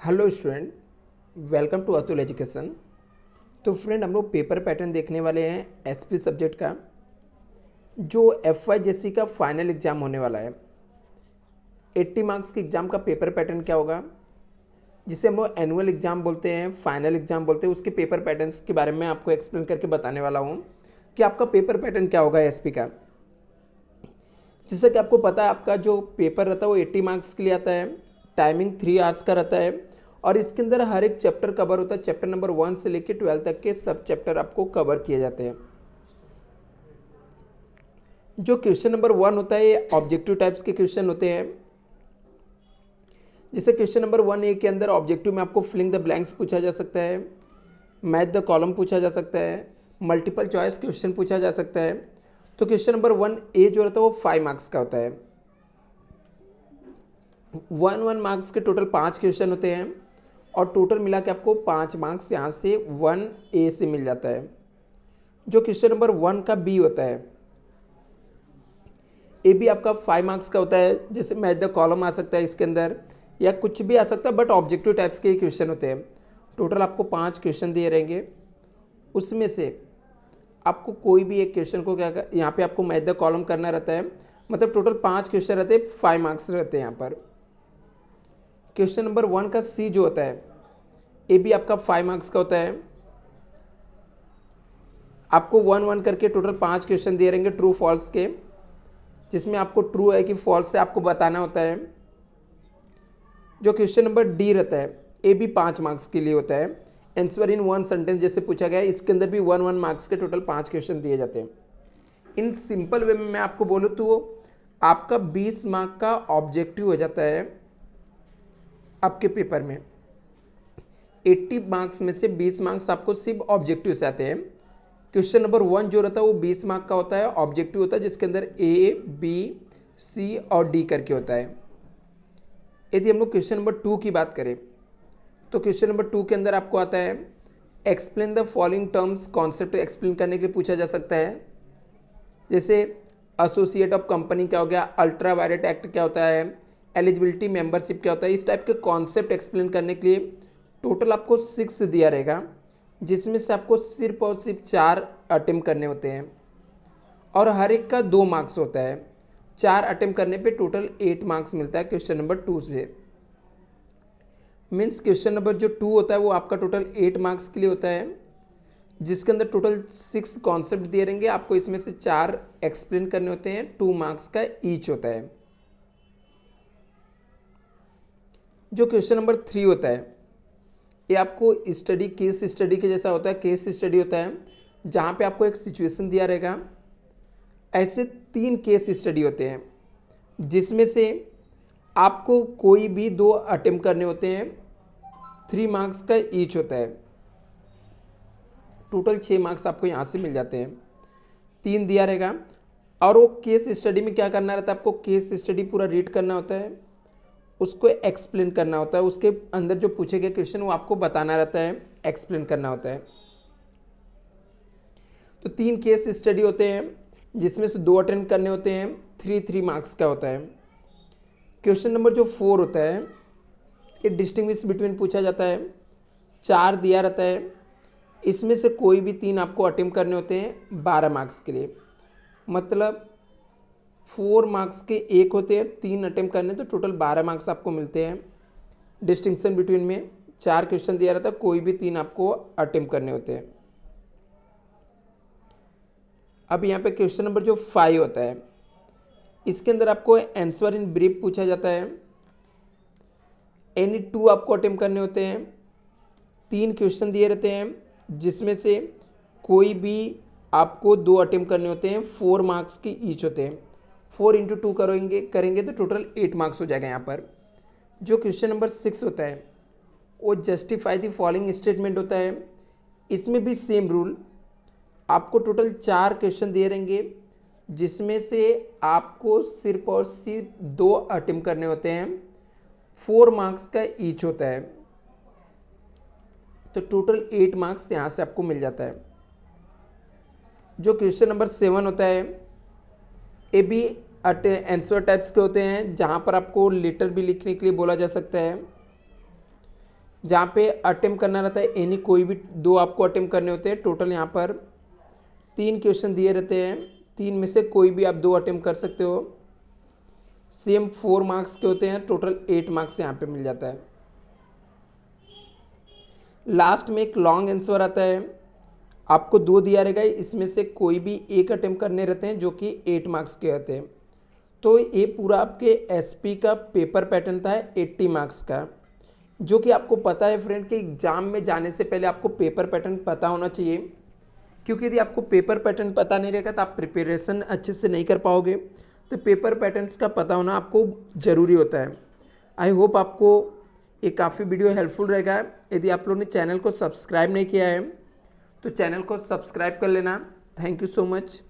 Hello student, welcome to Atul education. तो friend, हम लोग पेपर पैटर्न देखने वाले हैं एसपी सब्जेक्ट का, जो एफवाईजेसी का फाइनल एग्जाम होने वाला है। 80 मार्क्स के एग्जाम का पेपर पैटर्न क्या होगा, जिसे हम लोग एनुअल एग्जाम बोलते हैं, फाइनल एग्जाम बोलते हैं, उसके पेपर पैटर्न्स के बारे में आपको एक्सप्लेन करके बताने वाला हूँ कि आपका पेपर पैटर्न क्या होगा एसपी का। जैसे कि आपको पता है, आपका जो पेपर रहता है वो 80 मार्क्स के लिए आता है। टाइमिंग 3 आवर्स का रहता है और इसके अंदर हर एक चैप्टर कवर होता है। चैप्टर नंबर 1 से लेकर 12 तक के सब चैप्टर आपको कवर किए जाते हैं। जो क्वेश्चन नंबर 1 होता है, ये ऑब्जेक्टिव टाइप्स के क्वेश्चन होते हैं। जैसे क्वेश्चन नंबर 1A के अंदर ऑब्जेक्टिव में आपको फिलिंग द ब्लैंक्स पूछा जा सकता है, मैच द कॉलम पूछा जा सकता है, मल्टीपल चॉइस क्वेश्चन पूछा जा सकता है। तो क्वेश्चन नंबर 1A जो रहता है वो 5 मार्क्स का होता है। 1 मार्क्स के टोटल 5 क्वेश्चन होते हैं और टोटल मिला के आपको 5 मार्क्स यहाँ से 1A से मिल जाता है। जो क्वेश्चन नंबर 1 का बी होता है, ए भी आपका 5 मार्क्स का होता है। जैसे मैच द कॉलम आ सकता है इसके अंदर, या कुछ भी आ सकता है, बट ऑब्जेक्टिव टाइप्स के क्वेश्चन होते हैं। टोटल आपको 5 क्वेश्चन दिए रहेंगे, उसमें से आपको कोई भी एक क्वेश्चन को क्या यहाँ पे आपको मैच द कॉलम करना रहता है। मतलब टोटल 5 क्वेश्चन रहते हैं, 5 मार्क्स रहते हैं यहाँ पर। क्वेश्चन नंबर 1 का सी जो होता है, ए भी आपका 5 मार्क्स का होता है। आपको 1-1 करके टोटल 5 क्वेश्चन दिए रहेंगे ट्रू फॉल्स के, जिसमें आपको ट्रू है कि फॉल्स है आपको बताना होता है। जो क्वेश्चन नंबर डी रहता है, ए भी 5 मार्क्स के लिए होता है। आंसर इन 1 सेंटेंस जैसे पूछा गया है, इसके अंदर भी 1-1 मार्क्स के टोटल 5 क्वेश्चन दिए जाते हैं। इन सिंपल वे में मैं आपको बोलूँ तो आपका 20 मार्क का ऑब्जेक्टिव हो जाता है आपके पेपर में। 80 मार्क्स में से 20 मार्क्स आपको सिर्फ ऑब्जेक्टिव से आते हैं। क्वेश्चन नंबर 1 जो रहता है वो 20 मार्क का होता है, ऑब्जेक्टिव होता है, जिसके अंदर ए, बी, सी और डी करके होता है। यदि हम लोग क्वेश्चन नंबर 2 की बात करें, तो क्वेश्चन नंबर 2 के अंदर आपको आता है explain the following terms. Concept explain करने के लिए पूछा जा सकता है। जैसे एसोसिएट ऑफ कंपनी क्या हो गया, अल्ट्रा वायलेट एक्ट क्या होता है, एलिजिबिलिटी मेंबरशिप क्या होता है। इस टाइप के कॉन्सेप्ट एक्सप्लेन करने के लिए टोटल आपको 6 दिया रहेगा, जिसमें से आपको सिर्फ और सिर्फ 4 अटेम्प्ट करने होते हैं और हर एक का 2 मार्क्स होता है। 4 अटेम्प्ट करने पे टोटल 8 मार्क्स मिलता है क्वेश्चन नंबर 2 से। मीन्स क्वेश्चन नंबर जो 2 होता है वो आपका टोटल 8 मार्क्स के लिए होता है, जिसके अंदर टोटल 6 कॉन्सेप्ट दिए रहेंगे। आपको इसमें से 4 एक्सप्लेन करने होते हैं, 2 मार्क्स का ईच होता है। जो क्वेश्चन नंबर 3 होता है, ये आपको स्टडी, केस स्टडी के जैसा होता है। केस स्टडी होता है जहाँ पे आपको एक सिचुएशन दिया रहेगा। ऐसे 3 केस स्टडी होते हैं, जिसमें से आपको कोई भी 2 अटेम्प्ट करने होते हैं। 3 मार्क्स का ईच होता है। टोटल 6 मार्क्स आपको यहाँ से मिल जाते हैं। 3 दिया रहेगा और वो केस स्टडी में क्या करना रहता है, आपको केस स्टडी पूरा रीड करना होता है, उसको एक्सप्लेन करना होता है। उसके अंदर जो पूछे गए क्वेश्चन वो आपको बताना रहता है, एक्सप्लेन करना होता है। तो 3 केस स्टडी होते हैं, जिसमें से 2 अटेम्प्ट करने होते हैं। 3 मार्क्स का होता है। क्वेश्चन नंबर जो 4 होता है, ये डिस्टिंग्विश बिटवीन पूछा जाता है। 4 दिया रहता है, इसमें से कोई भी 3 आपको अटेम्प्ट करने होते हैं 12 मार्क्स के लिए। मतलब 4 मार्क्स के 1 होते हैं, 3 अटेम्प्ट करने, तो टोटल 12 मार्क्स आपको मिलते हैं। डिस्टिंक्शन बिटवीन में 4 क्वेश्चन दिया रहता है, कोई भी 3 आपको अटेम्प्ट करने होते हैं। अब यहाँ पे क्वेश्चन नंबर जो 5 होता है, इसके अंदर आपको आंसर इन ब्रीफ पूछा जाता है। एनी 2 आपको अटेम्प्ट करने होते हैं। 3 क्वेश्चन दिए रहते हैं, जिसमें से कोई भी आपको 2 अटेम्प्ट करने होते हैं। 4 मार्क्स की ईच होते हैं। 4 इंटू 2 करेंगे तो टोटल 8 मार्क्स हो जाएगा यहाँ पर। जो क्वेश्चन नंबर 6 होता है, वो जस्टिफाई द फॉलोइंग स्टेटमेंट होता है। इसमें भी सेम रूल, आपको टोटल 4 क्वेश्चन दिए रहेंगे, जिसमें से आपको सिर्फ और सिर्फ 2 अटेम्प्ट करने होते हैं। 4 मार्क्स का ईच होता है, तो टोटल 8 मार्क्स यहाँ से आपको मिल जाता है। जो क्वेश्चन नंबर 7 होता है, ये भी आंसर टाइप्स के होते हैं, जहाँ पर आपको लेटर भी लिखने के लिए बोला जा सकता है। जहाँ पे अटेम्प्ट करना रहता है एनी, कोई भी 2 आपको अटेम्प्ट करने होते हैं। टोटल यहाँ पर 3 क्वेश्चन दिए रहते हैं, 3 में से कोई भी आप 2 अटेम्प्ट कर सकते हो। सेम 4 मार्क्स के होते हैं, टोटल 8 मार्क्स यहाँ पे मिल जाता है। लास्ट में एक लॉन्ग आंसर आता है, आपको 2 दिया रहेगा, इसमें से कोई भी एक अटेम्प्ट करने रहते हैं जो कि 8 मार्क्स के होते हैं। तो ये पूरा आपके एसपी का पेपर पैटर्न था 80 मार्क्स का, जो कि आपको पता है फ्रेंड कि एग्जाम में जाने से पहले आपको पेपर पैटर्न पता होना चाहिए, क्योंकि यदि आपको पेपर पैटर्न पता नहीं रहेगा तो आप प्रिपरेशन अच्छे से नहीं कर पाओगे। तो पेपर पैटर्न्स का पता होना आपको ज़रूरी होता है। आई होप आपको ये काफ़ी वीडियो हेल्पफुल रहेगा। यदि आप लोगों ने चैनल को सब्सक्राइब नहीं किया है तो चैनल को सब्सक्राइब कर लेना। Thank you so much.